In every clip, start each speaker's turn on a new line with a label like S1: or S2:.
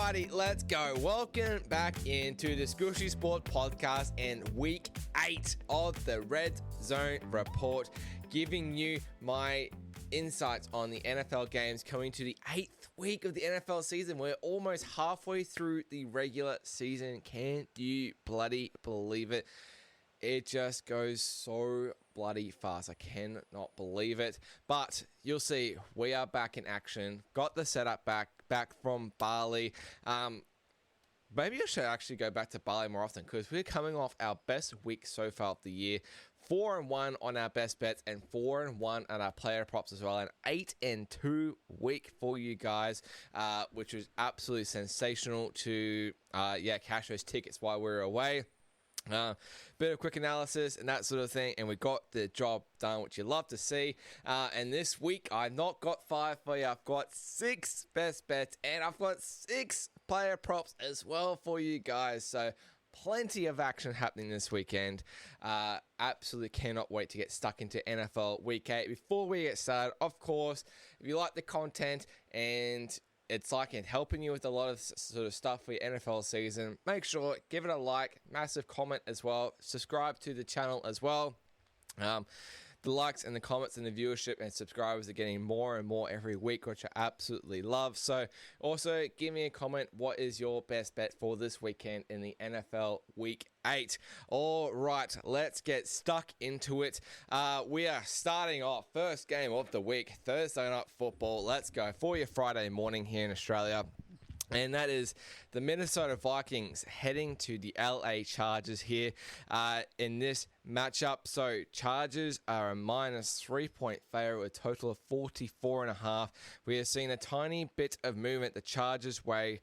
S1: Alrighty, let's go. Welcome back into the Squishy Sport Podcast and Week 8 of the Redzone Report, giving you my insights on the NFL games coming to the 8th week of the NFL season. We're almost halfway through the regular season. Can't you bloody believe it? It just goes so bloody fast. I cannot believe it. But you'll see, we are back in action. Got the setup back from Bali. Maybe I should actually go back to Bali more often because we're coming off our best week so far of the year. 4-1 on our best bets and 4-1 on our player props as well. An 8-2 week for you guys, which was absolutely sensational to cash those tickets while we were away. Bit of quick analysis and that sort of thing, and we got the job done, which you love to see. And this week, I've not got 5 for you. I've got 6 best bets, and I've got 6 player props as well for you guys. So plenty of action happening this weekend. Absolutely cannot wait to get stuck into NFL Week 8. Before we get started, of course, if you like the content and it's like in helping you with a lot of sort of stuff for your NFL season, make sure, give it a like, massive comment as well, subscribe to the channel as well. The likes and the comments and the viewership and subscribers are getting more and more every week, which I absolutely love. So also give me a comment. What is your best bet for this weekend in the NFL Week 8? All right, let's get stuck into it. We are starting off first game of the week, Thursday Night Football. Let's go for your Friday morning here in Australia. And that is the Minnesota Vikings heading to the LA Chargers here in this matchup. So Chargers are a minus 3-point favorite with a total of 44.5. We are seeing a tiny bit of movement the Chargers way,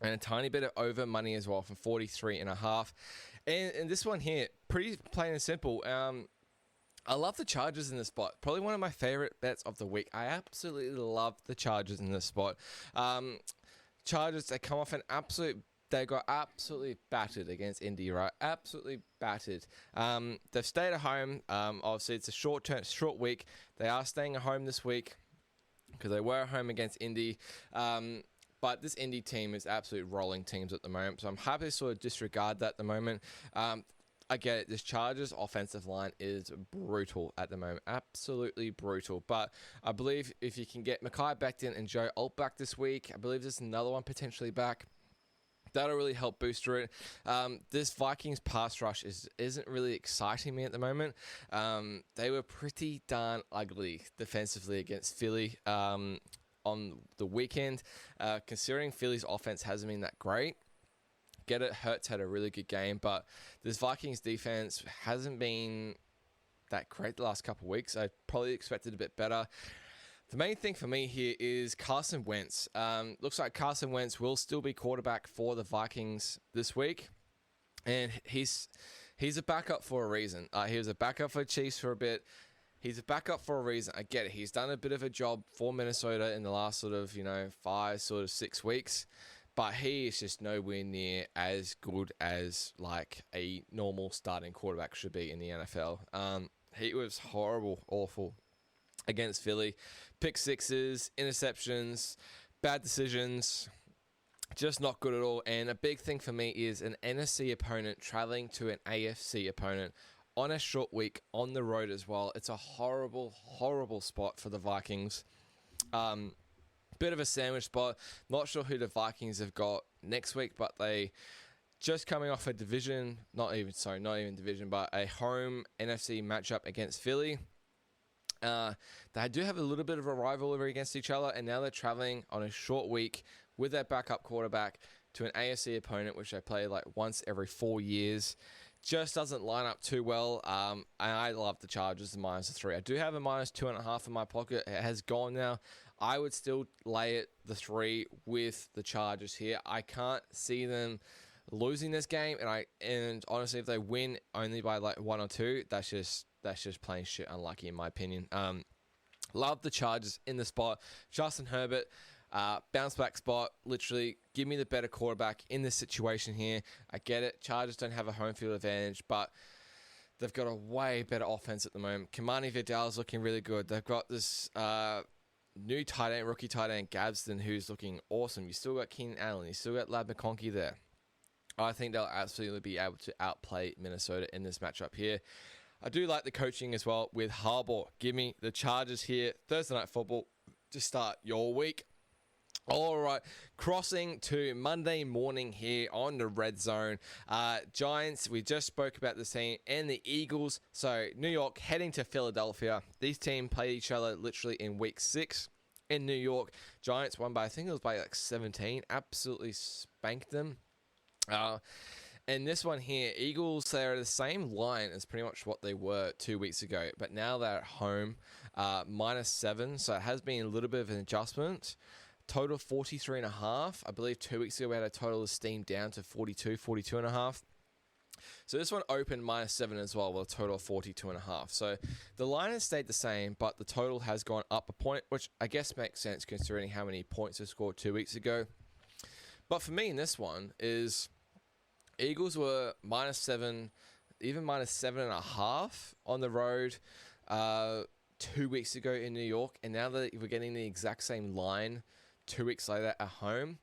S1: and a tiny bit of over money as well from 43.5. And this one here, pretty plain and simple. I love the Chargers in this spot. Probably one of my favorite bets of the week. I absolutely love the Chargers in this spot. Chargers, they come off they got absolutely battered against Indy, right? Absolutely battered. They've stayed at home. Obviously, it's a short week. They are staying at home this week because they were at home against Indy. But this Indy team is absolutely rolling teams at the moment. So I'm happy to sort of disregard that at the moment. I get it. This Chargers offensive line is brutal at the moment. Absolutely brutal. But I believe if you can get Mekhi Becton and Joe Alt back this week, I believe there's another one potentially back, that'll really help booster it. This Vikings pass rush isn't really exciting me at the moment. They were pretty darn ugly defensively against Philly on the weekend. Considering Philly's offense hasn't been that great. Get it, Hurts had a really good game, but this Vikings defense hasn't been that great the last couple of weeks. I probably expected a bit better. The main thing for me here is Carson Wentz. Looks like Carson Wentz will still be quarterback for the Vikings this week, and he's a backup for a reason. He was a backup for the Chiefs for a bit. He's a backup for a reason. I get it. He's done a bit of a job for Minnesota in the last 5, 6 weeks. But he is just nowhere near as good as like a normal starting quarterback should be in the NFL. He was horrible, awful against Philly. Pick sixes, interceptions, bad decisions, just not good at all. And a big thing for me is an NFC opponent traveling to an AFC opponent on a short week on the road as well. It's a horrible, horrible spot for the Vikings. Bit of a sandwich spot. Not sure who the Vikings have got next week, but they just coming off a division, not even division, but a home NFC matchup against Philly. They do have a little bit of a rivalry against each other, and now they're traveling on a short week with their backup quarterback to an AFC opponent, which they play like once every 4 years. Just doesn't line up too well. And I love the Chargers, the -3. I do have a -2.5 in my pocket. It has gone now. I would still lay it the 3 with the Chargers here. I can't see them losing this game, and honestly, if they win only by like 1 or 2, that's just plain shit unlucky in my opinion. Love the Chargers in the spot. Justin Herbert, bounce back spot. Literally, give me the better quarterback in this situation here. I get it. Chargers don't have a home field advantage, but they've got a way better offense at the moment. Kimani Vidal's looking really good. They've got this new rookie tight end Gabston, who's looking awesome. You still got Keenan Allen. You still got Lab McConkey there. I think they'll absolutely be able to outplay Minnesota in this matchup here. I do like the coaching as well with Harbaugh. Give me the Chargers here. Thursday Night Football to start your week. All right, crossing to Monday morning here on the Red Zone. Giants, we just spoke about the team, and the Eagles. So New York heading to Philadelphia. These teams played each other literally in week 6 in New York. Giants won by, I think it was by like 17. Absolutely spanked them. And this one here, Eagles, they're the same line as pretty much what they were 2 weeks ago, but now they're at home, -7, so it has been a little bit of an adjustment. Total 43.5. I believe 2 weeks ago we had a total steamed down to 42.5. So this one opened -7 as well with a total of 42.5. So the line has stayed the same, but the total has gone up a point, which I guess makes sense considering how many points they scored 2 weeks ago. But for me in this one is Eagles were -7, even -7.5 on the road 2 weeks ago in New York. And now that we're getting the exact same line 2 weeks later at home,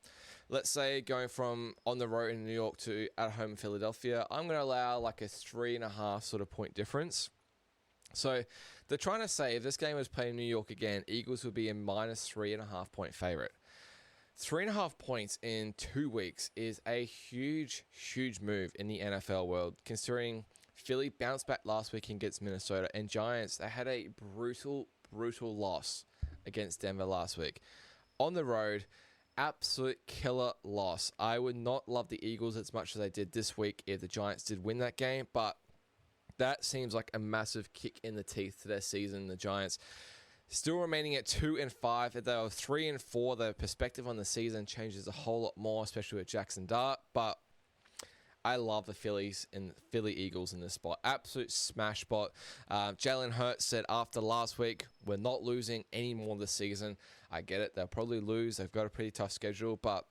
S1: let's say going from on the road in New York to at home in Philadelphia, I'm going to allow like a 3.5 sort of point difference. So they're trying to say if this game was played in New York again, Eagles would be a -3.5 point favorite. 3.5 points in 2 weeks is a huge, huge move in the NFL world, considering Philly bounced back last week against Minnesota, and Giants, they had a brutal, brutal loss against Denver last week. On the road, absolute killer loss. I would not love the Eagles as much as I did this week if the Giants did win that game, but that seems like a massive kick in the teeth to their season, the Giants. Still remaining at 2-5. If they were 3-4, the perspective on the season changes a whole lot more, especially with Jackson Dart. But I love the Phillies and Philly Eagles in this spot. Absolute smash spot. Jalen Hurts said after last week, we're not losing any more this season. I get it. They'll probably lose. They've got a pretty tough schedule, but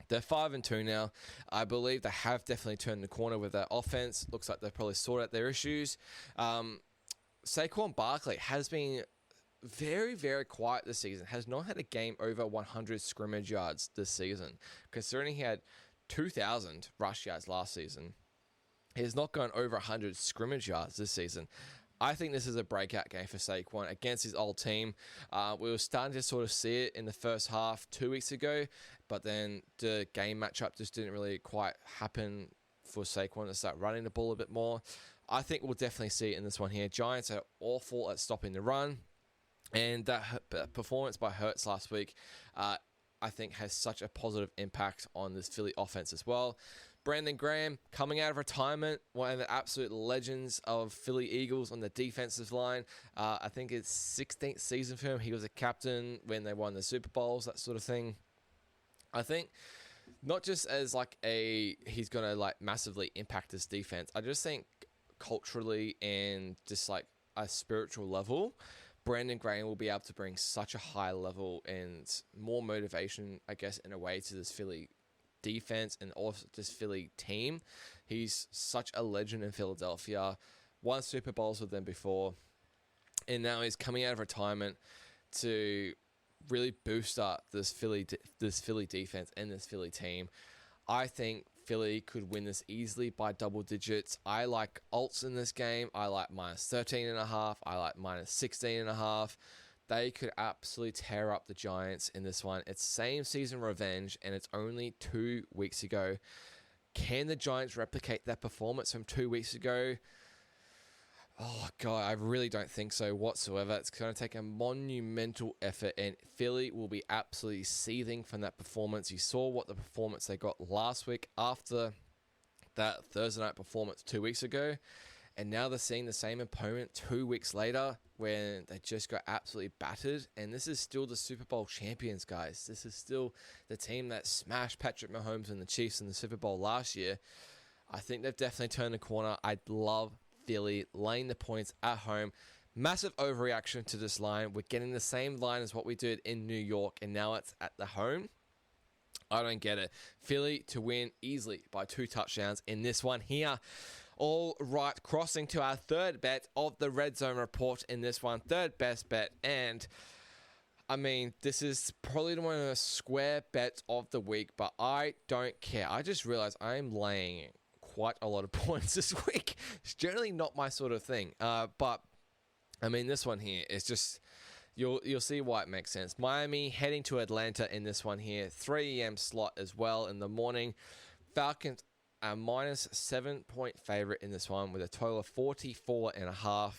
S1: they're 5-2 now. I believe they have definitely turned the corner with their offense. Looks like they've probably sorted out their issues. Saquon Barkley has been very, very quiet this season. Has not had a game over 100 scrimmage yards this season. Considering he had 2,000 rush yards last season, he has not gone over 100 scrimmage yards this season. I think this is a breakout game for Saquon against his old team. We were starting to sort of see it in the first half 2 weeks ago, but then the game matchup just didn't really quite happen for Saquon to start running the ball a bit more. I think we'll definitely see it in this one here. Giants are awful at stopping the run. And that performance by Hurts last week, I think, has such a positive impact on this Philly offense as well. Brandon Graham, coming out of retirement, one of the absolute legends of Philly Eagles on the defensive line. I think it's 16th season for him. He was a captain when they won the Super Bowls, that sort of thing. I think not just as like he's going to like massively impact this defense. I just think culturally and just like a spiritual level, Brandon Graham will be able to bring such a high level and more motivation, I guess, in a way to this Philly defense and also this Philly team. He's such a legend in Philadelphia, won Super Bowls with them before, and now he's coming out of retirement to really boost up this Philly defense and this Philly team. I think Philly could win this easily by double digits. I like alts in this game. I like -13.5. I like -16.5. They could absolutely tear up the Giants in this one. It's same season revenge, and it's only 2 weeks ago. Can the Giants replicate that performance from 2 weeks ago? Oh, God, I really don't think so whatsoever. It's going to take a monumental effort, and Philly will be absolutely seething from that performance. You saw what the performance they got last week after that Thursday night performance 2 weeks ago, and now they're seeing the same opponent 2 weeks later when they just got absolutely battered, and this is still the Super Bowl champions, guys. This is still the team that smashed Patrick Mahomes and the Chiefs in the Super Bowl last year. I think they've definitely turned the corner. I'd love Philly laying the points at home. Massive overreaction to this line. We're getting the same line as what we did in New York, and now it's at the home. I don't get it. Philly to win easily by 2 touchdowns in this one here. All right, crossing to our third bet of the Red Zone Report in this one. Third best bet, and I mean, this is probably one of the square bets of the week, but I don't care. I just realized I'm laying quite a lot of points this week. It's generally not my sort of thing. But I mean, this one here is just, you'll see why it makes sense. Miami heading to Atlanta in this one here. 3 a.m. slot as well in the morning. Falcons are minus 7-point favorite in this one with a total of 44.5.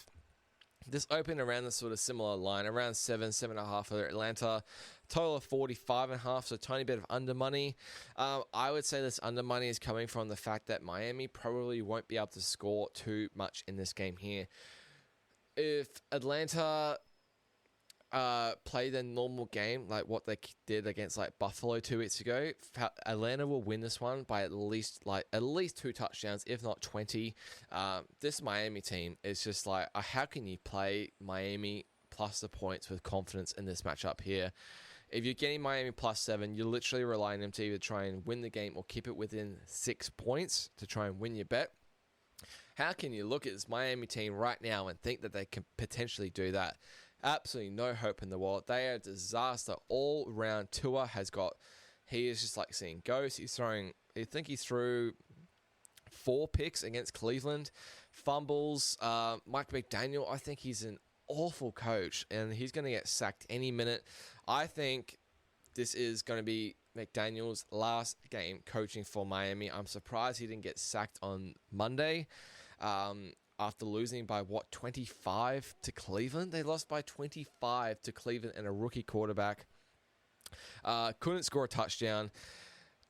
S1: This opened around the sort of similar line, around 7.5 for Atlanta. Total of 45.5, so a tiny bit of under money. I would say this under money is coming from the fact that Miami probably won't be able to score too much in this game here. If Atlanta play their normal game, like what they did against like Buffalo 2 weeks ago, Atlanta will win this one by at least 2 touchdowns, if not 20. This Miami team is just like, how can you play Miami plus the points with confidence in this matchup here? If you're getting Miami plus 7, you're literally relying on them to either try and win the game or keep it within 6 points to try and win your bet. How can you look at this Miami team right now and think that they can potentially do that? Absolutely no hope in the world. They are a disaster all round. Tua he is just like seeing ghosts. I think he threw 4 picks against Cleveland. Fumbles. Mike McDaniel, I think he's an awful coach and he's going to get sacked any minute. I think this is going to be McDaniel's last game coaching for Miami. I'm surprised he didn't get sacked on Monday. After losing by 25 to Cleveland? They lost by 25 to Cleveland and a rookie quarterback. Couldn't score a touchdown.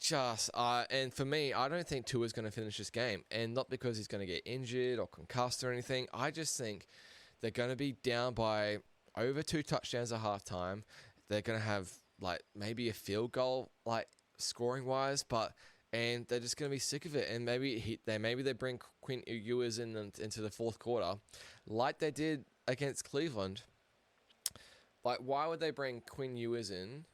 S1: And for me, I don't think Tua's going to finish this game. And not because he's going to get injured or concussed or anything. I just think they're going to be down by over 2 touchdowns at halftime. They're going to have maybe a field goal, scoring-wise, and they're just going to be sick of it. And maybe they bring Quinn Ewers into the fourth quarter, like they did against Cleveland. Why would they bring Quinn Ewers in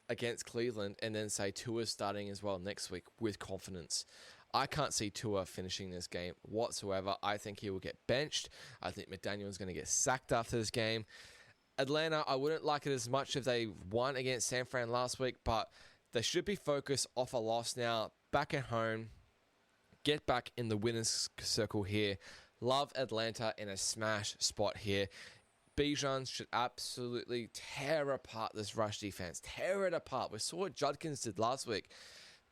S1: against Cleveland and then say Tua's starting as well next week with confidence? I can't see Tua finishing this game whatsoever. I think he will get benched. I think McDaniel's going to get sacked after this game. Atlanta, I wouldn't like it as much if they won against San Fran last week, but they should be focused off a loss now, back at home, get back in the winner's circle here. Love Atlanta in a smash spot here. Bijan should absolutely tear apart this rush defense. Tear it apart. We saw what Judkins did last week.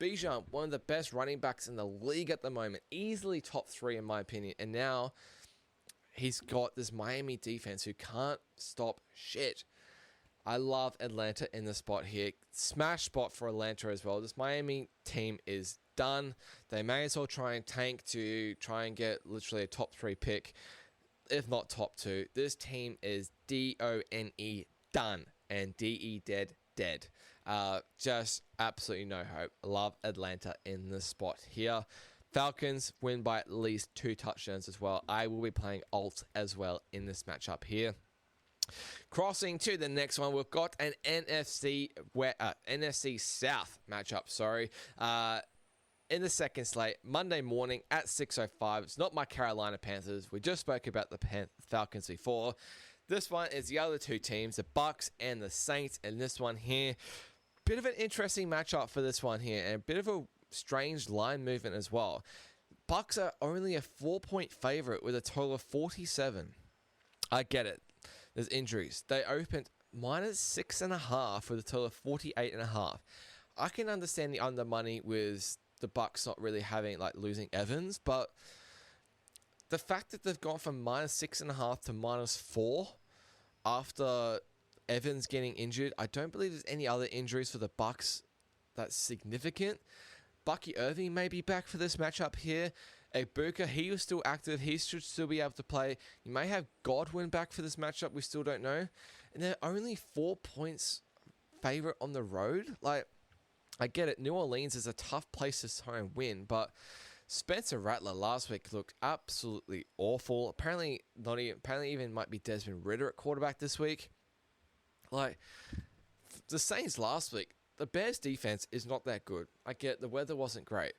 S1: Bijan, one of the best running backs in the league at the moment. Easily top 3 in my opinion. And now he's got this Miami defense who can't stop shit. I love Atlanta in the spot here. Smash spot for Atlanta as well. This Miami team is done. They may as well try and tank to try and get literally a top 3 pick, if not top 2. This team is D-O-N-E done and D-E dead. Just absolutely no hope. Love Atlanta in the spot here. Falcons win by at least 2 touchdowns as well. I will be playing alt as well in this matchup here. Crossing to the next one, we've got an NFC South matchup. In the second slate, Monday morning at 6:05. It's not my Carolina Panthers. We just spoke about the Falcons before. This one is the other 2 teams, the Bucks and the Saints. And this one here, bit of an interesting matchup for this one here, and a bit of a strange line movement as well. Bucks are only a 4-point favorite with a total of 47. I get it. There's injuries. They opened minus 6.5 with a total of 48.5. I can understand the under money with the Bucks not really having losing Evans, but the fact that they've gone from minus 6.5 to minus 4 after Evans getting injured, I don't believe there's any other injuries for the Bucks that's significant. Bucky Irving may be back for this matchup here. Ibuka, he was still active. He should still be able to play. You may have Godwin back for this matchup. We still don't know. And they're only 4 points favorite on the road. I get it. New Orleans is a tough place to try and win, but Spencer Rattler last week looked absolutely awful. Apparently even might be Desmond Ridder at quarterback this week. The Saints last week, the Bears defense is not that good. I get the weather wasn't great.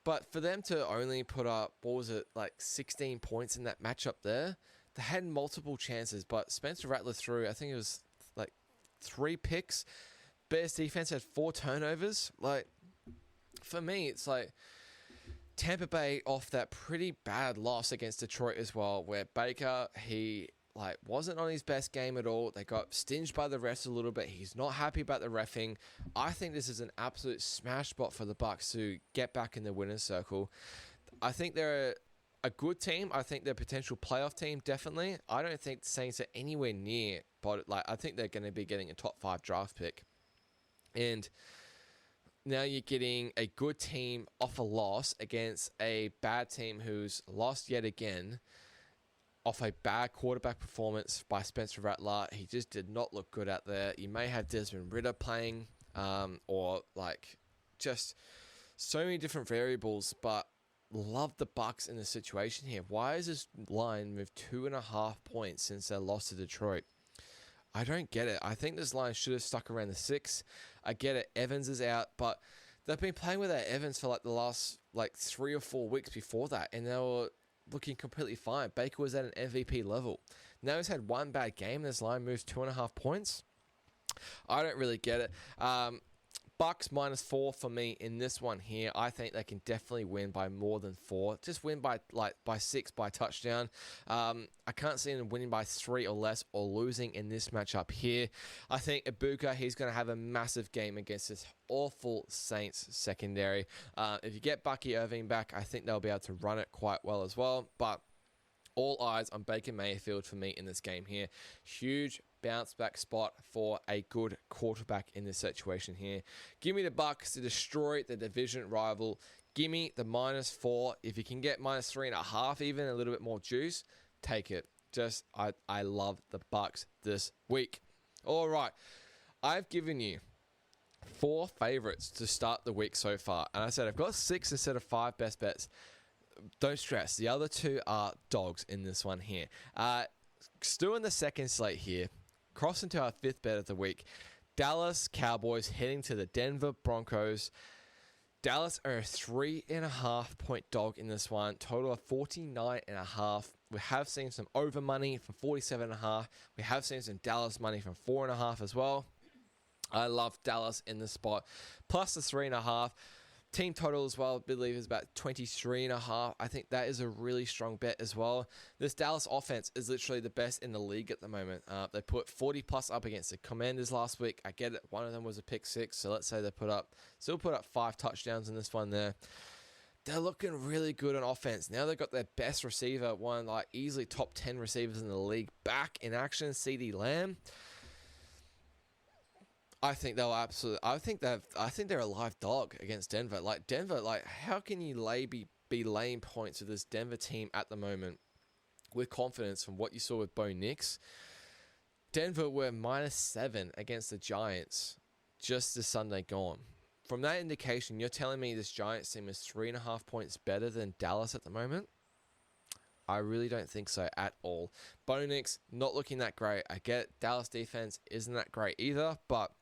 S1: But for them to only put up, 16 points in that matchup there, they had multiple chances, but Spencer Rattler threw, I think it was 3 picks. Bears defense had 4 turnovers. Like, for me, it's like Tampa Bay off that pretty bad loss against Detroit as well, where Baker, he wasn't on his best game at all. They got stinged by the refs a little bit. He's not happy about the reffing. I think this is an absolute smash spot for the Bucs to get back in the winner's circle. I think they're a good team. I think they're a potential playoff team, definitely. I don't think the Saints are anywhere near, but I think they're going to be getting a top 5 draft pick. And now you're getting a good team off a loss against a bad team who's lost yet again off a bad quarterback performance by Spencer Rattler. He just did not look good out there. You may have Desmond Ridder playing, or just so many different variables, but love the Bucs in the situation here. Why is this line moved 2.5 points since their loss to Detroit? I don't get it. I think this line should have stuck around the 6. I get it. Evans is out, but they've been playing without Evans for the last 3 or 4 weeks before that, and they were looking completely fine. Baker was at an MVP level. Now he's had one bad game. This line moves 2.5 points. I don't really get it. Bucs -4 for me in this one here. I think they can definitely win by more than 4. Just win by 6 by touchdown. I can't see them winning by 3 or less or losing in this matchup here. I think Ibuka, he's going to have a massive game against this awful Saints secondary. If you get Bucky Irving back, I think they'll be able to run it quite well as well. But all eyes on Baker Mayfield for me in this game here. Huge bounce back spot for a good quarterback in this situation here. Give me the Bucs to destroy the division rival. Give me the -4. If you can get -3.5, even a little bit more juice, take it. I love the Bucs this week. All right, I've given you 4 favorites to start the week so far, and I said I've got 6 instead of 5 best bets. Don't stress. The other 2 are dogs in this one here. Still in the second slate here. Crossing to our 5th bet of the week. Dallas Cowboys heading to the Denver Broncos. Dallas are a 3.5 point dog in this one. Total of 49.5. We have seen some over money from 47.5. We have seen some Dallas money from 4.5 as well. I love Dallas in this spot. Plus the 3.5. Team total as well, I believe, is about 23.5. I think that is a really strong bet as well. This Dallas offense is literally the best in the league at the moment. They put 40 plus up against the Commanders last week. I get it. One of them was a pick 6. So let's say they still put up 5 touchdowns in this one there. They're looking really good on offense. Now they've got their best receiver, one easily top 10 receivers in the league, back in action, CeeDee Lamb. I think they'll absolutely. I think they're a live dog against Denver. Denver, how can you be laying points with this Denver team at the moment with confidence from what you saw with Bo Nix? Denver were -7 against the Giants just this Sunday gone. From that indication, you're telling me this Giants team is 3.5 points better than Dallas at the moment? I really don't think so at all. Bo Nix not looking that great. I get it. Dallas defense isn't that great either, but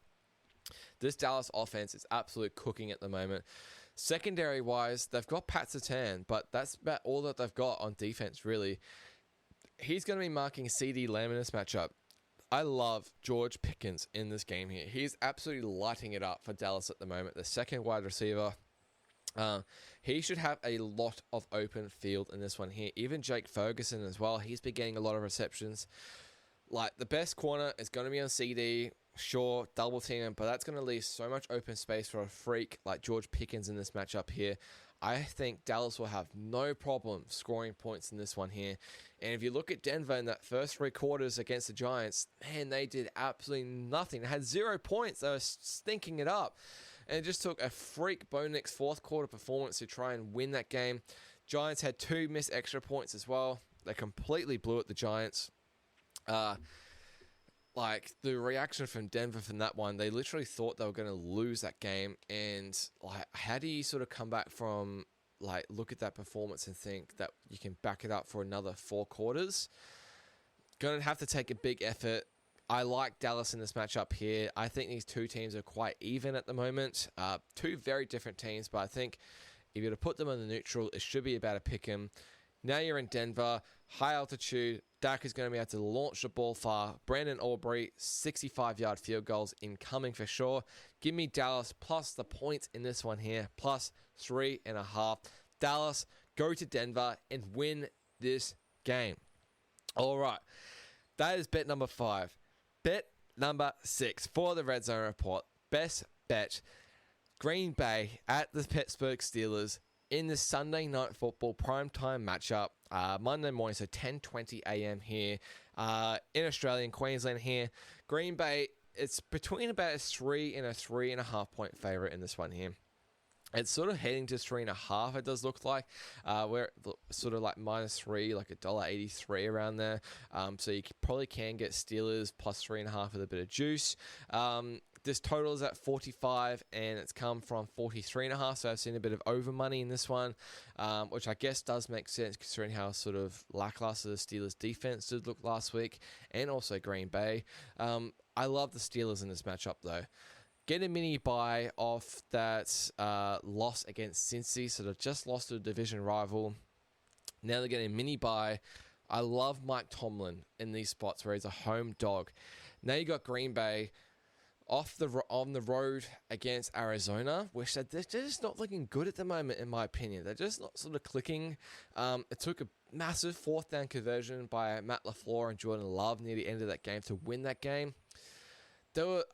S1: this Dallas offense is absolute cooking at the moment. Secondary-wise, they've got Pat Surtain, but that's about all that they've got on defense, really. He's going to be marking CeeDee Lamb in this matchup. I love George Pickens in this game here. He's absolutely lighting it up for Dallas at the moment. The second wide receiver. He should have a lot of open field in this one here. Even Jake Ferguson as well. He's been getting a lot of receptions. The best corner is going to be on CD. Sure, double team him, but that's going to leave so much open space for a freak like George Pickens in this matchup here. I think Dallas will have no problem scoring points in this one here. And if you look at Denver in that first 3 quarters against the Giants, man, they did absolutely nothing. They had 0 points. They were stinking it up. And it just took a freak Bo Nix 4th quarter performance to try and win that game. Giants had 2 missed extra points as well. They completely blew it, the Giants. The reaction from Denver from that one, they literally thought they were going to lose that game. And how do you sort of come back from look at that performance and think that you can back it up for another 4 quarters? Going to have to take a big effort. I like Dallas in this matchup here. I think these 2 teams are quite even at the moment. 2 very different teams, but I think if you're to put them on the neutral, it should be about a pick 'em. Now you're in Denver, high altitude, Dak is going to be able to launch the ball far. Brandon Aubrey, 65-yard field goals incoming for sure. Give me Dallas plus the points in this one here, plus 3.5. Dallas, go to Denver and win this game. All right, that is bet number 5. Bet number 6 for the Red Zone Report. Best bet, Green Bay at the Pittsburgh Steelers in the Sunday Night Football primetime matchup. Monday morning, so 10:20 a.m. here in Australia, in Queensland here. Green Bay, it's between about a 3 and a 3.5 point favorite in this one here. It's sort of heading to 3.5, it does look like. We're sort of like -3, like $1.83 around there. So you probably can get Steelers plus 3.5 with a bit of juice. This total is at 45, and it's come from 43.5, so I've seen a bit of over money in this one, which I guess does make sense considering how sort of lackluster the Steelers' defense did look last week, and also Green Bay. I love the Steelers in this matchup, though. Get a mini buy off that loss against Cincy, so they've just lost to a division rival. Now they're getting a mini buy. I love Mike Tomlin in these spots where he's a home dog. Now you got Green Bay on the road against Arizona, which they're just not looking good at the moment, in my opinion. They're just not sort of clicking. It took a massive 4th down conversion by Matt LaFleur and Jordan Love near the end of that game to win that game.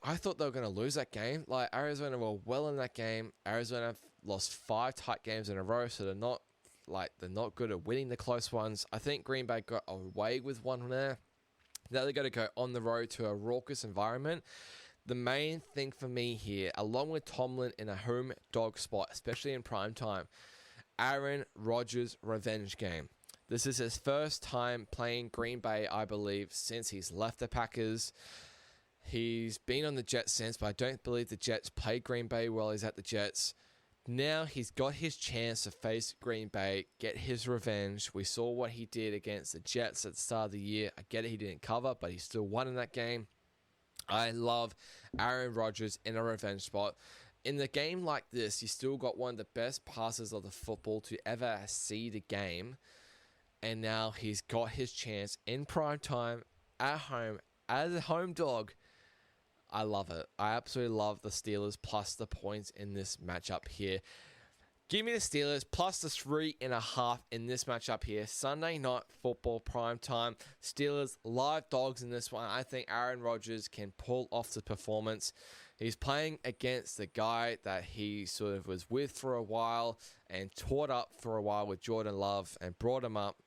S1: I thought they were going to lose that game. Like, Arizona were well in that game. Arizona have lost 5 tight games in a row, so they're not good at winning the close ones. I think Green Bay got away with one there. Now they're going to go on the road to a raucous environment. The main thing for me here, along with Tomlin in a home dog spot, especially in prime time, Aaron Rodgers' revenge game. This is his first time playing Green Bay, I believe, since he's left the Packers. He's been on the Jets since, but I don't believe the Jets played Green Bay while he's at the Jets. Now he's got his chance to face Green Bay, get his revenge. We saw what he did against the Jets at the start of the year. I get it, he didn't cover, but he still won in that game. I love Aaron Rodgers in a revenge spot. In the game like this, you still got one of the best passers of the football to ever see the game. And now he's got his chance in prime time, at home, as a home dog. I love it. I absolutely love the Steelers plus the points in this matchup here. Give me the Steelers plus the 3.5 in this matchup here. Sunday Night Football prime time. Steelers live dogs in this one. I think Aaron Rodgers can pull off the performance. He's playing against the guy that he sort of was with for a while and taught up for a while with Jordan Love and brought him up.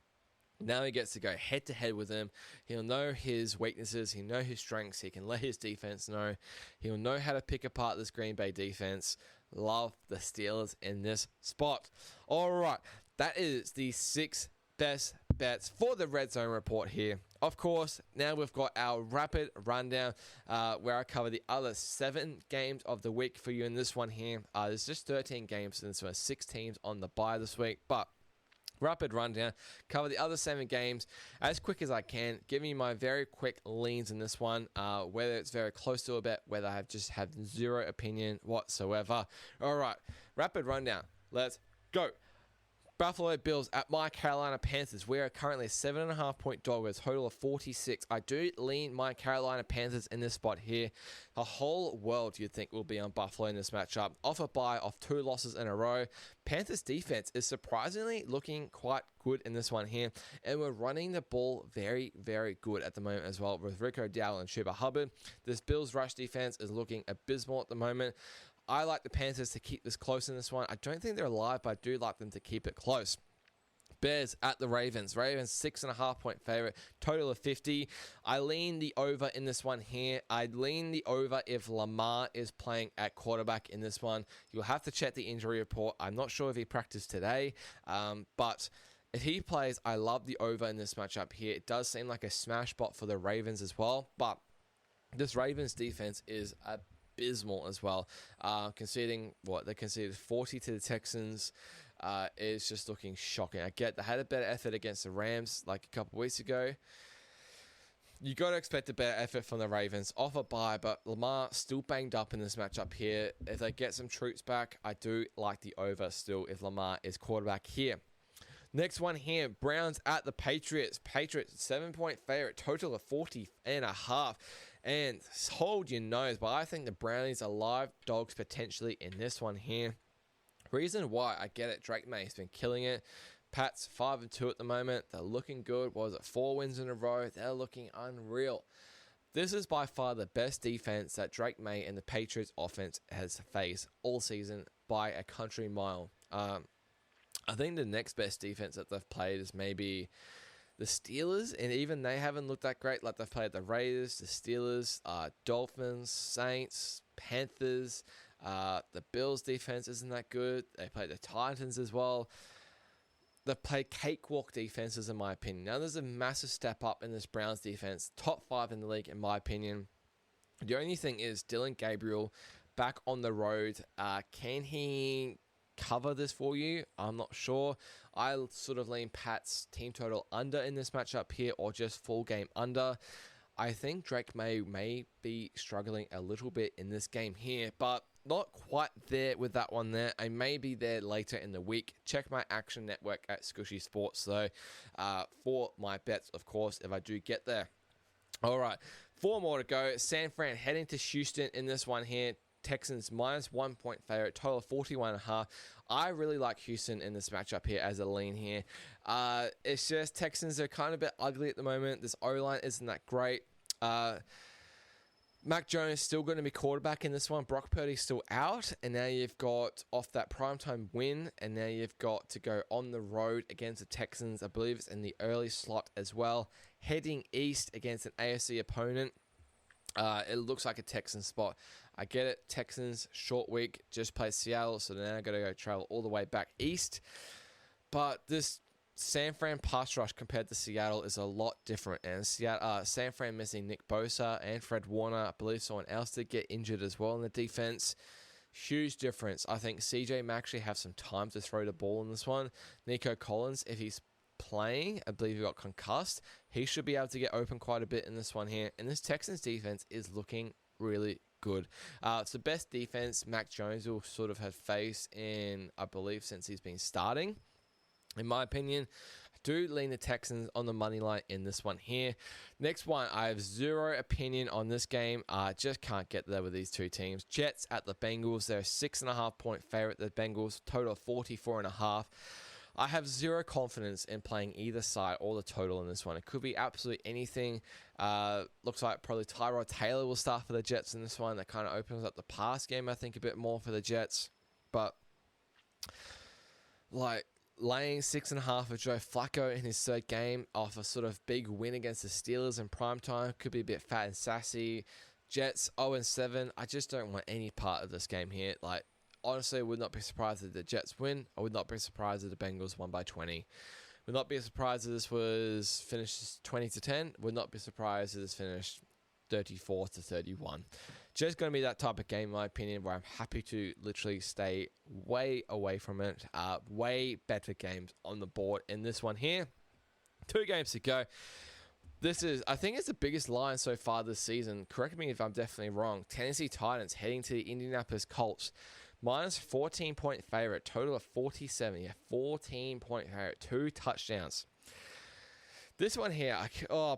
S1: Now he gets to go head-to-head with him. He'll know his weaknesses. He'll know his strengths. He can let his defense know. He'll know how to pick apart this Green Bay defense. Love the Steelers in this spot. All right, that is the 6 best bets for the Red Zone Report here. Of course, now we've got our rapid rundown where I cover the other 7 games of the week for you in this one here. There's just 13 games in this one, 6 teams on the bye this week, but rapid rundown, cover the other 7 games as quick as I can, giving you my very quick leans in this one, whether it's very close to a bet, whether I have just have zero opinion whatsoever. All right, rapid rundown. Let's go. Buffalo Bills at my Carolina Panthers. We are currently a 7.5 point dog with a total of 46. I do lean my Carolina Panthers in this spot here. The whole world, you'd think, will be on Buffalo in this matchup. Off a bye, off 2 losses in a row. Panthers defense is surprisingly looking quite good in this one here. And we're running the ball very, very good at the moment as well with Rico Dowdle and Chuba Hubbard. This Bills rush defense is looking abysmal at the moment. I like the Panthers to keep this close in this one. I don't think they're alive, but I do like them to keep it close. Bears at the Ravens. Ravens 6.5 point favorite, total of 50. I lean the over in this one here. I lean the over if Lamar is playing at quarterback in this one. You'll have to check the injury report. I'm not sure if he practiced today, but if he plays, I love the over in this matchup here. It does seem like a smash spot for the Ravens as well, but this Ravens defense is abysmal as well. Conceding what they conceded 40 to the Texans is just looking shocking. I get they had a better effort against the Rams like a couple weeks ago. You got to expect a better effort from the Ravens off a bye, but Lamar still banged up in this matchup here. If they get some troops back, I do like the over still if Lamar is quarterback here. Next one here, Browns at the Patriots. Patriots 7-point favorite, total of 40.5. And hold your nose, but I think the Brownies are live dogs potentially in this one here. Reason why, I get it, Drake May's been killing it. Pats 5-2 at the moment. They're looking good. What was it, 4 wins in a row? They're looking unreal. This is by far the best defense that Drake May and the Patriots offense has faced all season by a country mile. I think the next best defense that they've played is maybe the Steelers, and even they haven't looked that great. Like, they've played the Raiders, the Steelers, Dolphins, Saints, Panthers. The Bills defense isn't that good. They played the Titans as well. They've played cakewalk defenses, in my opinion. Now, there's a massive step up in this Browns defense. Top 5 in the league, in my opinion. The only thing is Dylan Gabriel back on the road. Can he cover this for you? I'm not sure. I sort of lean Pat's team total under in this matchup here, or just full game under. I think Drake may be struggling a little bit in this game here, but not quite there with that one there. I may be there later in the week. Check my action network at Scooshy Sports, though, for my bets, of course, if I do get there. All right, 4 more to go. San Fran heading to Houston in this one here. Texans -1 point favorite, total of 41.5. I really like Houston in this matchup here as a lean here. It's just Texans are kind of a bit ugly at the moment. This O-line isn't that great. Mac Jones still going to be quarterback in this one. Brock Purdy's still out, and now you've got off that primetime win, and now you've got to go on the road against the Texans. I believe it's in the early slot as well. Heading east against an AFC opponent. It looks like a Texans spot. I get it. Texans, short week, just played Seattle, so now I've got to go travel all the way back east. But this San Fran pass rush compared to Seattle is a lot different. And San Fran missing Nick Bosa and Fred Warner. I believe someone else did get injured as well in the defense. Huge difference. I think CJ may actually have some time to throw the ball in this one. Nico Collins, if he's playing, I believe he got concussed. He should be able to get open quite a bit in this one here. And this Texans defense is looking really good. It's the best defense Mac Jones will sort of have faced in, I believe, since he's been starting. In my opinion, I do lean the Texans on the money line in this one here. Next one, I have zero opinion on this game. I just can't get there with these two teams. Jets at the Bengals. They're a 6.5 point favorite. The Bengals, total of 44.5. I have zero confidence in playing either side or the total in this one. It could be absolutely anything. Looks like probably Tyrod Taylor will start for the Jets in this one. That kind of opens up the pass game, I think, a bit more for the Jets. But, like, laying 6.5 of Joe Flacco in his third game off a sort of big win against the Steelers in primetime could be a bit fat and sassy. Jets 0-7. I just don't want any part of this game here. Like, honestly, I would not be surprised if the Jets win. I would not be surprised if the Bengals won by 20. Would not be surprised if this was finished 20-10. Would not be surprised if this finished 34-31. Just going to be that type of game, in my opinion, where I'm happy to literally stay way away from it. Way better games on the board in this one here. 2 games to go. This is, I think it's the biggest line so far this season. Correct me if I'm definitely wrong. Tennessee Titans heading to the Indianapolis Colts. -14 point favorite, total of 47. Yeah, 14 point favorite, 2 touchdowns. This one here,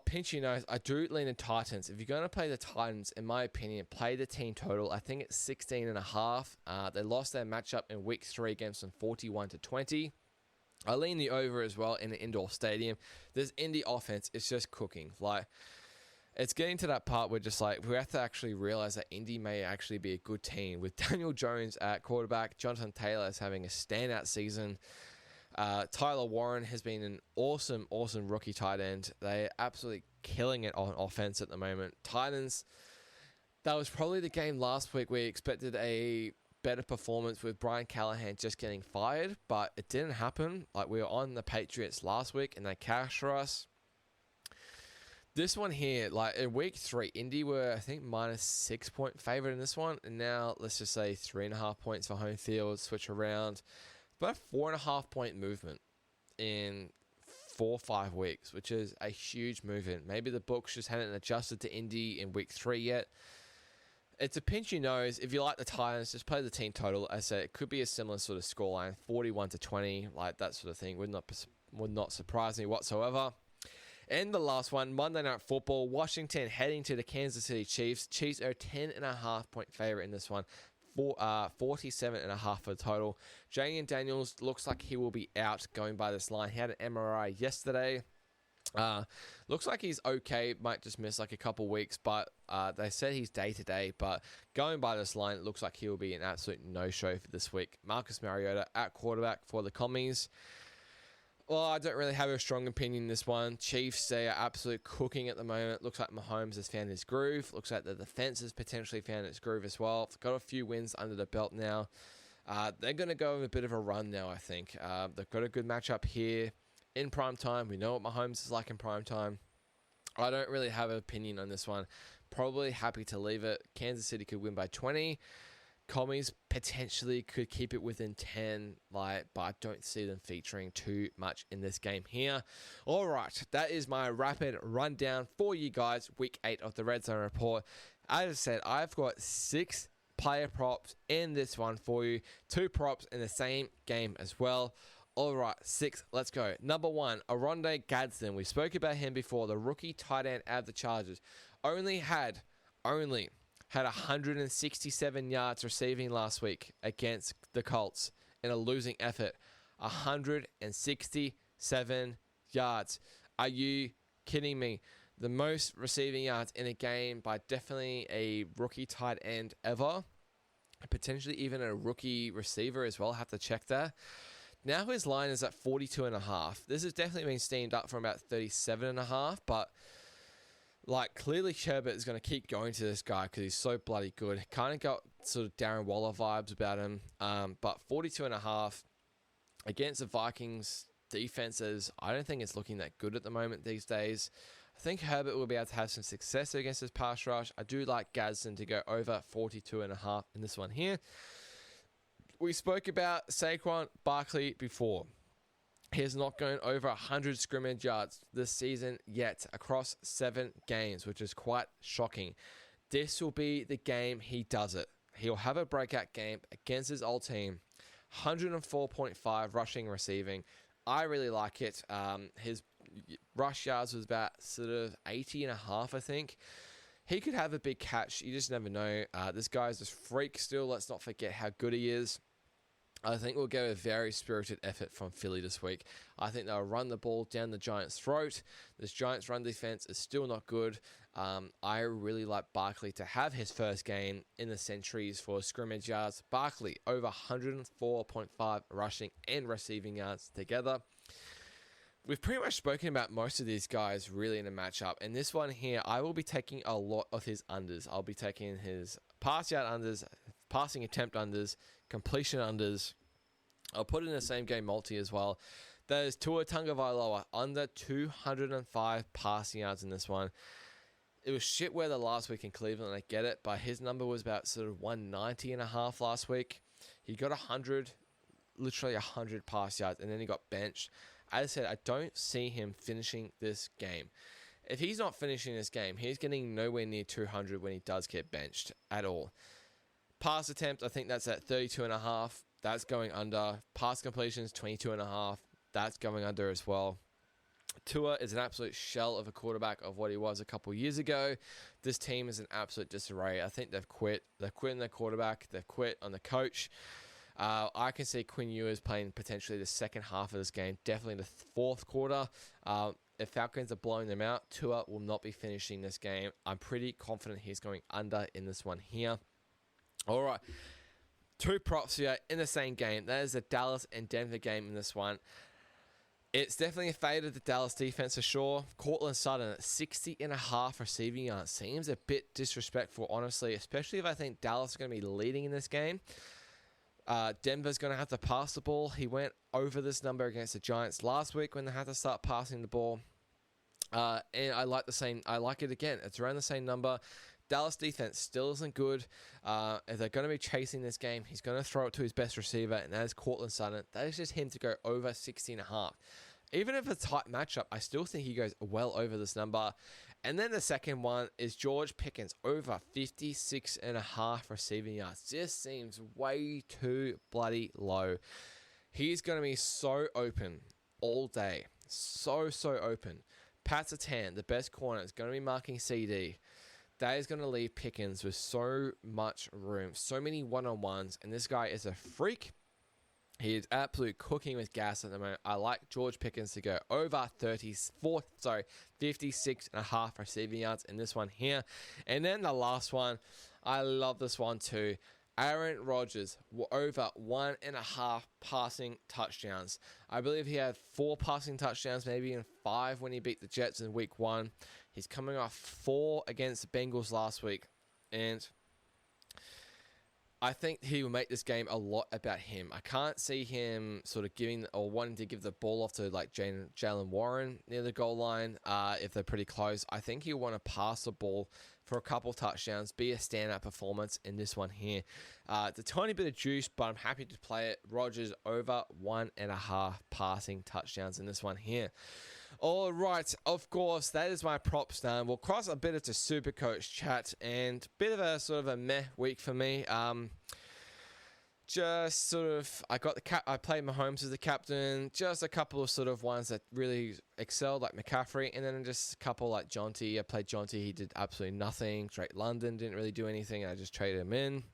S1: pinch your nose. I do lean the Titans. If you're going to play the Titans, in my opinion, play the team total. I think it's 16.5. They lost their matchup in week 3 against them 41-20. I lean the over as well in the indoor stadium. This Indy offense is just cooking. Like, it's getting to that part where just like we have to actually realize that Indy may actually be a good team with Daniel Jones at quarterback. Jonathan Taylor is having a standout season. Tyler Warren has been an awesome rookie tight end. They're absolutely killing it on offense at the moment. Titans, that was probably the game last week where we expected a better performance with Brian Callahan just getting fired, but it didn't happen. Like, we were on the Patriots last week and they cashed for us. This one here, like in week 3, Indy were, I think, -6 point favorite in this one. And now let's just say 3.5 points for home field, switch around. About 4.5 point movement in 4 or 5 weeks, which is a huge movement. Maybe the books just hadn't adjusted to Indy in week 3 yet. It's a pinch your nose. If you like the Titans, just play the team total. As I said, it could be a similar sort of scoreline, 41-20, like that sort of thing. Would not would not surprise me whatsoever. And the last one, Monday Night Football, Washington heading to the Kansas City Chiefs. Chiefs are a 10.5-point favorite in this one. 47.5 for the total. Jalen Daniels looks like he will be out going by this line. He had an MRI yesterday. Looks like he's okay. Might just miss like a couple weeks, but they said he's day-to-day. But going by this line, it looks like he will be an absolute no-show for this week. Marcus Mariota at quarterback for the Commies. Well, I don't really have a strong opinion in this one. Chiefs, they are absolute cooking at the moment. Looks like Mahomes has found his groove. Looks like the defense has potentially found its groove as well. They've got a few wins under the belt now. They're going to go with a bit of a run now, I think. They've got a good matchup here in prime time. We know what Mahomes is like in prime time. I don't really have an opinion on this one. Probably happy to leave it. Kansas City could win by 20. Commies potentially could keep it within 10, but I don't see them featuring too much in this game here. All right, that is my rapid rundown for you guys, week 8 of the Redzone Report. As I said, I've got 6 player props in this one for you, 2 props in the same game as well. All right, 6, let's go. Number 1, Oronde Gadsden. We spoke about him before, the rookie tight end out of the Chargers. Only had 167 yards receiving last week against the Colts in a losing effort. 167 yards. Are you kidding me? The most receiving yards in a game by definitely a rookie tight end ever. Potentially even a rookie receiver as well. Have to check that. Now his line is at 42.5. This has definitely been steamed up from about 37.5, but clearly Herbert is going to keep going to this guy because he's so bloody good. Kind of got sort of Darren Waller vibes about him. But 42.5 against the Vikings defenses, I don't think it's looking that good at the moment these days. I think Herbert will be able to have some success against his pass rush. I do like Gadsden to go over 42.5 in this one here. We spoke about Saquon Barkley before. He has not gone over 100 scrimmage yards this season yet across 7 games, which is quite shocking. This will be the game he does it. He'll have a breakout game against his old team. 104.5 rushing and receiving. I really like it. His rush yards was about sort of 80.5, I think. He could have a big catch. You just never know. This guy's a freak still. Let's not forget how good he is. I think we'll get a very spirited effort from Philly this week. I think they'll run the ball down the Giants' throat. This Giants' run defense is still not good. I really like Barkley to have his first game in the centuries for scrimmage yards. Barkley over 104.5 rushing and receiving yards together. We've pretty much spoken about most of these guys really in a matchup. And this one here, I will be taking a lot of his unders. I'll be taking his pass yard unders, passing attempt unders, completion unders. I'll put it in the same game multi as well. There's Tua Tagovailoa under 205 passing yards in this one. It was shit weather last week in Cleveland, I get it, but his number was about sort of 190.5 last week. He got 100, literally 100 pass yards, and then he got benched. As I said, I don't see him finishing this game. If he's not finishing this game, he's getting nowhere near 200 when he does get benched at all. Pass attempt, I think that's at 32.5. That's going under. Pass completions, 22.5. That's going under as well. Tua is an absolute shell of a quarterback of what he was a couple years ago. This team is an absolute disarray. I think they've quit. They've quit on their quarterback. They've quit on the coach. I can see Quinn Ewers playing potentially the second half of this game, definitely the fourth quarter. If Falcons are blowing them out, Tua will not be finishing this game. I'm pretty confident he's going under in this one here. All right, 2 props here in the same game. That is the Dallas and Denver game in this one. It's definitely a fade of the Dallas defense for sure. Cortland Sutton at 60.5 receiving yards seems a bit disrespectful, honestly, especially if I think Dallas is going to be leading in this game. Denver's going to have to pass the ball. He went over this number against the Giants last week when they had to start passing the ball. And I like it again. It's around the same number. Dallas defense still isn't good. If they're going to be chasing this game, he's going to throw it to his best receiver, and that is Cortland Sutton. That is just him to go over 60.5. Even if it's a tight matchup, I still think he goes well over this number. And then the second one is George Pickens over 56.5 receiving yards. Just seems way too bloody low. He's going to be so open all day. So open. Pat Surtain, the best corner, is going to be marking CD. That is going to leave Pickens with so much room, so many one-on-ones, and this guy is a freak. He is absolutely cooking with gas at the moment. I like George Pickens to go over 56.5 receiving yards in this one here. And then the last one, I love this one too. Aaron Rodgers, over 1.5 passing touchdowns. I believe he had 4 passing touchdowns, maybe even 5 when he beat the Jets in week 1. He's coming off 4 against the Bengals last week. And I think he will make this game a lot about him. I can't see him sort of giving or wanting to give the ball off to like Jalen Warren near the goal line if they're pretty close. I think he'll want to pass the ball for a couple touchdowns, be a standout performance in this one here. It's a tiny bit of juice, but I'm happy to play it. Rodgers over 1.5 passing touchdowns in this one here. All right, of course, that is my props done. We'll cross a bit into SuperCoach chat and a bit of a sort of a meh week for me. Just sort of, I played Mahomes as the captain. Just a couple of sort of ones that really excelled, like McCaffrey, and then just a couple like Jonty. I played Jonty. He did absolutely nothing. Drake London didn't really do anything. I just traded him in.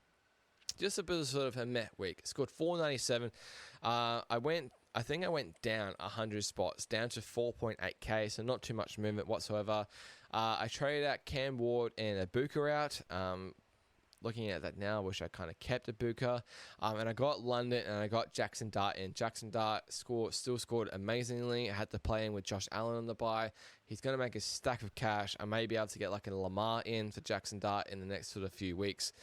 S1: Just a bit of sort of a meh week. Scored 497. I think I went down 100 spots, down to 4.8k, so not too much movement whatsoever. I traded out Cam Ward and Ibuka out. Looking at that now, I wish I kind of kept Ibuka. And I got London and I got Jackson Dart in. Jackson Dart still scored amazingly. I had to play him with Josh Allen on the bye. He's going to make a stack of cash. I may be able to get like a Lamar in for Jackson Dart in the next sort of few weeks,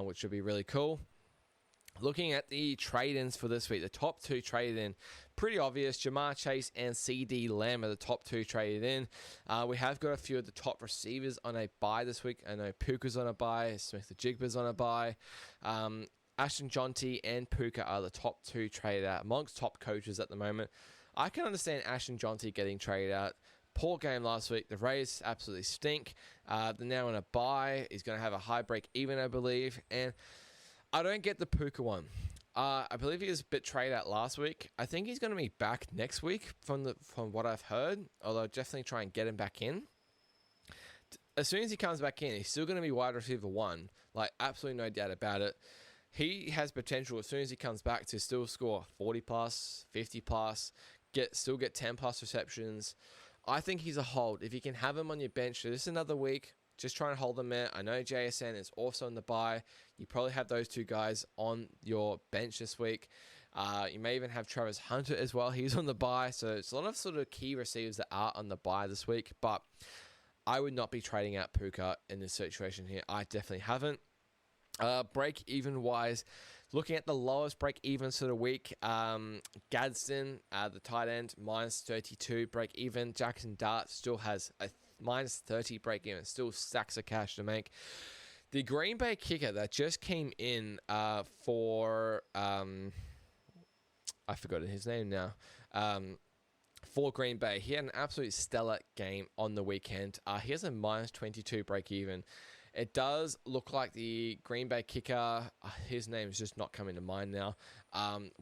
S1: which would be really cool. Looking at the trade-ins for this week, the top 2 traded in, pretty obvious. Jamar Chase and CD Lamb are the top 2 traded in. We have got a few of the top receivers on a bye this week. I know Puka's on a bye, Smith-Njigba's on a bye. Ashton Jonty and Puka are the top 2 traded out amongst top coaches at the moment. I can understand Ashton Jonty getting traded out. Poor game last week. The Rays absolutely stink. They're now on a bye. He's going to have a high break even, I believe. And I don't get the Puka one. I believe he was a bit traded out last week. I think he's going to be back next week from what I've heard, although I'll definitely try and get him back in. As soon as he comes back in, he's still going to be wide receiver 1. Like, absolutely no doubt about it. He has potential as soon as he comes back to still score 40 plus, 50 plus, still get 10 plus receptions. I think he's a hold. If you can have him on your bench for this another week, just try and hold them there. I know JSN is also on the bye. You probably have those 2 guys on your bench this week. You may even have Travis Hunter as well. He's on the bye. So it's a lot of sort of key receivers that are on the bye this week. But I would not be trading out Puka in this situation here. I definitely haven't. Break-even wise, looking at the lowest break-evens for the week, Gadsden, the tight end, minus 32 break-even. Jackson Dart still has a minus 30 break-even. Still stacks of cash to make. The Green Bay kicker that just came in for... I forgot his name now. For Green Bay, he had an absolutely stellar game on the weekend. He has a minus 22 break-even. It does look like the Green Bay kicker, his name is just not coming to mind now,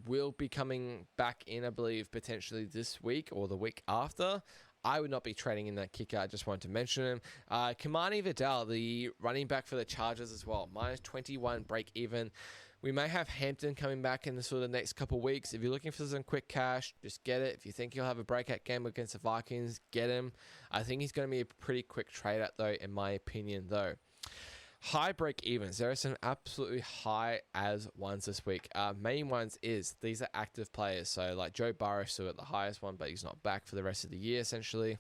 S1: will be coming back in, I believe, potentially this week or the week after. I would not be trading in that kicker. I just wanted to mention him. Kamani Vidal, the running back for the Chargers as well, minus 21 break even. We may have Hampton coming back in the sort of next couple of weeks. If you're looking for some quick cash, just get it. If you think you'll have a breakout game against the Vikings, get him. I think he's going to be a pretty quick trade out, though, in my opinion, though. High break evens. There are some absolutely high as ones this week. Main ones is these are active players. So like Joe Burrow still at the highest one, but he's not back for the rest of the year essentially.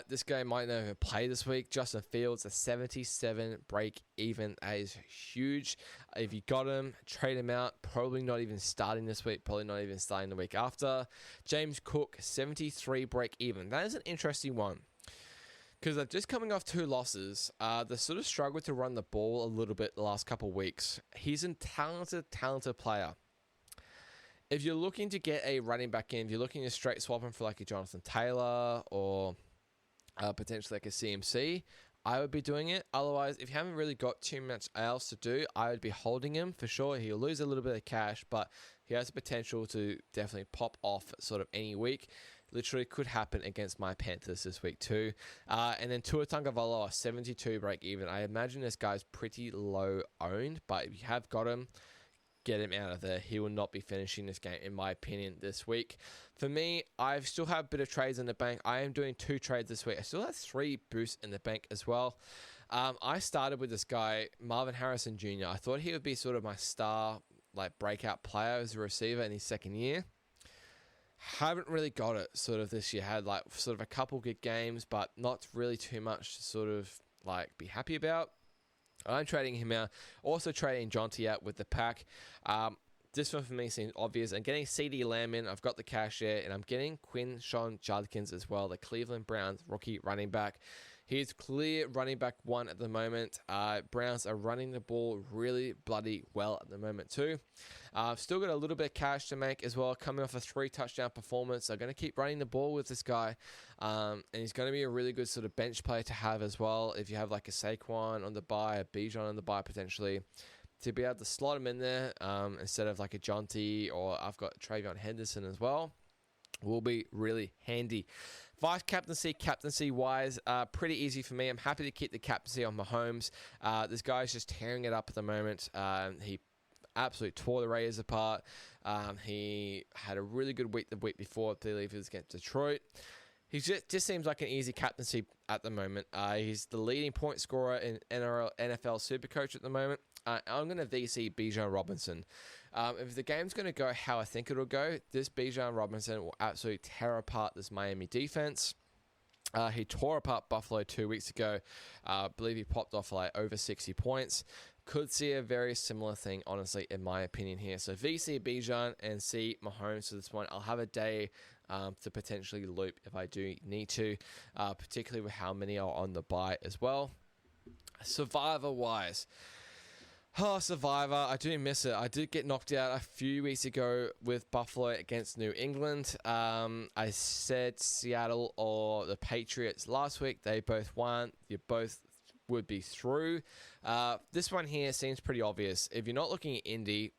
S1: This guy might not even play this week. Justin Fields, a 77 break even. That is huge. If you got him, trade him out. Probably not even starting this week. Probably not even starting the week after. James Cook, 73 break even. That is an interesting one. Because they're just coming off 2 losses. They sort of struggled to run the ball a little bit the last couple of weeks. He's a talented player. If you're looking to get a running back in, if you're looking to straight swap him for like a Jonathan Taylor or potentially like a CMC, I would be doing it. Otherwise, if you haven't really got too much else to do, I would be holding him for sure. He'll lose a little bit of cash, but he has the potential to definitely pop off sort of any week. Literally could happen against my Panthers this week too. And then Tua Tagovailoa, 72 break even. I imagine this guy's pretty low owned, but if you have got him, get him out of there. He will not be finishing this game, in my opinion, this week. For me, I still have a bit of trades in the bank. I am doing 2 trades this week. I still have 3 boosts in the bank as well. I started with this guy, Marvin Harrison Jr. I thought he would be sort of my star, breakout player as a receiver in his second year. Haven't really got it sort of this year. Had sort of a couple good games, but not really too much to sort of be happy about. I'm trading him out. Also trading Jonty out with the pack. This one for me seems obvious. I'm getting CD Lamb in. I've got the cash there. And I'm getting Quinshon Judkins as well, the Cleveland Browns rookie running back. He's clear running back 1 at the moment. Browns are running the ball really bloody well at the moment too. Still got a little bit of cash to make as well, coming off a 3 touchdown performance. I'm going to keep running the ball with this guy. And he's going to be a really good sort of bench player to have as well. If you have a Saquon on the bye, a Bijan on the bye potentially, to be able to slot him in there instead of a Jonty, or I've got Travion Henderson as well, will be really handy. Vice captaincy wise, pretty easy for me. I'm happy to keep the captaincy on Mahomes. This guy's just tearing it up at the moment. He absolutely tore the Raiders apart. He had a really good week the week before. I believe he was against Detroit. He just seems like an easy captaincy at the moment. He's the leading point scorer in NFL SuperCoach at the moment. I'm going to VC Bijan Robinson. If the game's going to go how I think it'll go, this Bijan Robinson will absolutely tear apart this Miami defense. He tore apart Buffalo 2 weeks ago. I believe he popped off over 60 points. Could see a very similar thing, honestly, in my opinion here. So VC Bijan and C Mahomes for this one. I'll have a day to potentially loop if I do need to, particularly with how many are on the bye as well. Survivor-wise. Oh, Survivor. I do miss it. I did get knocked out a few weeks ago with Buffalo against New England. I said Seattle or the Patriots last week. They both won. You both would be through. This one here seems pretty obvious. If you're not looking at Indy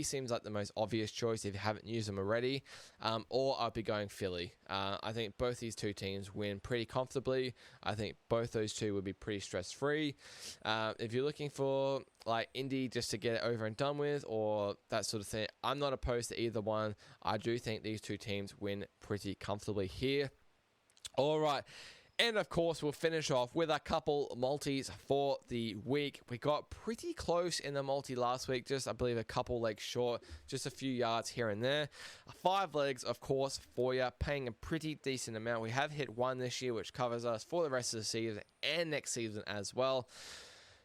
S1: seems like the most obvious choice if you haven't used them already. Or I'll be going Philly. I think both these 2 teams win pretty comfortably. I think both those 2 would be pretty stress-free. If you're looking for Indy just to get it over and done with or that sort of thing, I'm not opposed to either one. I do think these 2 teams win pretty comfortably here. All right. And, of course, we'll finish off with a couple multis for the week. We got pretty close in the multi last week, just, I believe, a couple legs short, just a few yards here and there. 5 legs, of course, for you, paying a pretty decent amount. We have hit 1 this year, which covers us for the rest of the season and next season as well.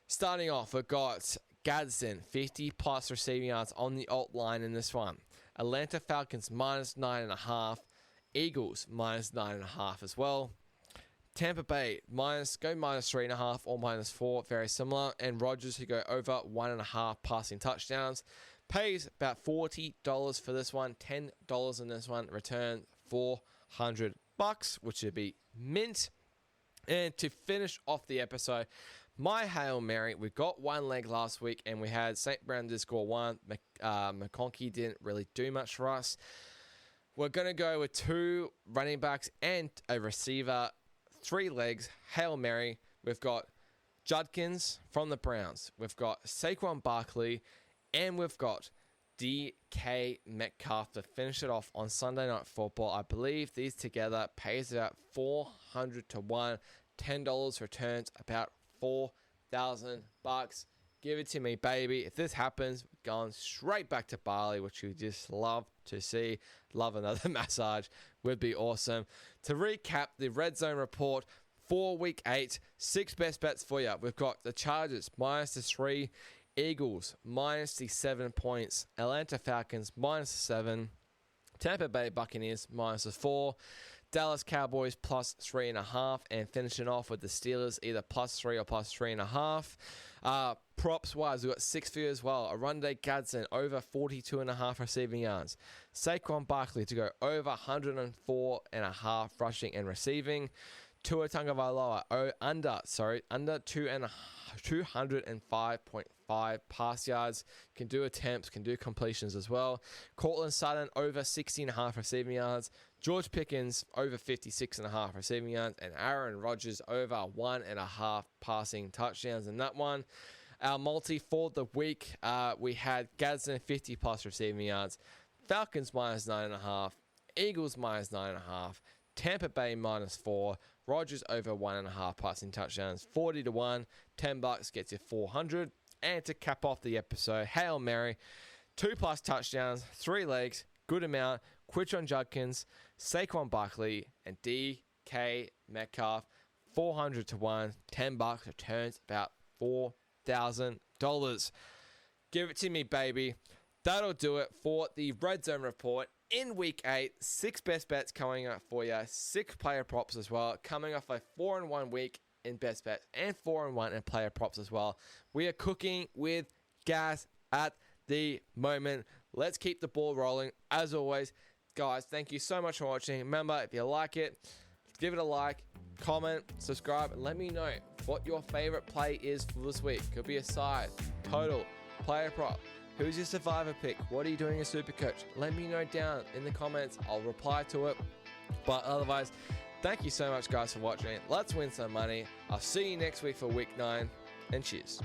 S1: Starting off, we've got Gadsden, 50-plus receiving yards on the alt line in this one. Atlanta Falcons, minus 9.5. Eagles, minus 9.5 as well. Tampa Bay, minus 3.5 or minus 4, very similar. And Rodgers, who go over 1.5 passing touchdowns. Pays about $40 for this one, $10 in this one. Return $400, which would be mint. And to finish off the episode, my Hail Mary, we got 1 leg last week, and we had St. Brown did score 1. McConkey didn't really do much for us. We're going to go with 2 running backs and a receiver. 3 legs, Hail Mary. We've got Judkins from the Browns. We've got Saquon Barkley. And we've got DK Metcalf to finish it off on Sunday Night Football. I believe these together pays about 400 to 1. $10 returns about $4,000. Give it to me, baby. If this happens, we're going straight back to Bali, which we just love to see. Love another massage. Would be awesome. To recap the Redzone Report for Week 8, 6 best bets for you. We've got the Chargers, minus the 3. Eagles, minus the 7 points. Atlanta Falcons, minus the 7. Tampa Bay Buccaneers, minus the 4. Dallas Cowboys plus 3.5, and finishing off with the Steelers either plus 3 or plus 3.5. Props wise, we've got 6 for you as well. Arundé Gadsden over 42.5 receiving yards. Saquon Barkley to go over 104.5 rushing and receiving. Tua Tagovailoa under 205.5 pass yards. Can do attempts, can do completions as well. Cortland Sutton over 60.5 receiving yards. George Pickens over 56.5 receiving yards. And Aaron Rodgers over 1.5 passing touchdowns in that one. Our multi for the week, we had Gadsden 50 plus receiving yards. Falcons minus 9.5. Eagles minus 9.5. Tampa Bay minus 4. Rodgers over 1.5 passing touchdowns. 40-1. $10 gets you 400. And to cap off the episode, Hail Mary, 2+ touchdowns, 3 legs, good amount. Quinton Judkins, Saquon Barkley, and DK Metcalf. 400-1. $10 returns about $4,000. Give it to me, baby. That'll do it for the Red Zone Report. In week 8, 6 best bets coming up for you. 6 player props as well. Coming off a 4-1 week in best bets and 4-1 in player props as well. We are cooking with gas at the moment. Let's keep the ball rolling. As always, guys, thank you so much for watching. Remember, if you like it, give it a like, comment, subscribe, and let me know what your favorite play is for this week. Could be a side, total, player prop. Who's your survivor pick? What are you doing as SuperCoach? Let me know down in the comments. I'll reply to it. But otherwise, thank you so much, guys, for watching. Let's win some money. I'll see you next week for week 9. And cheers.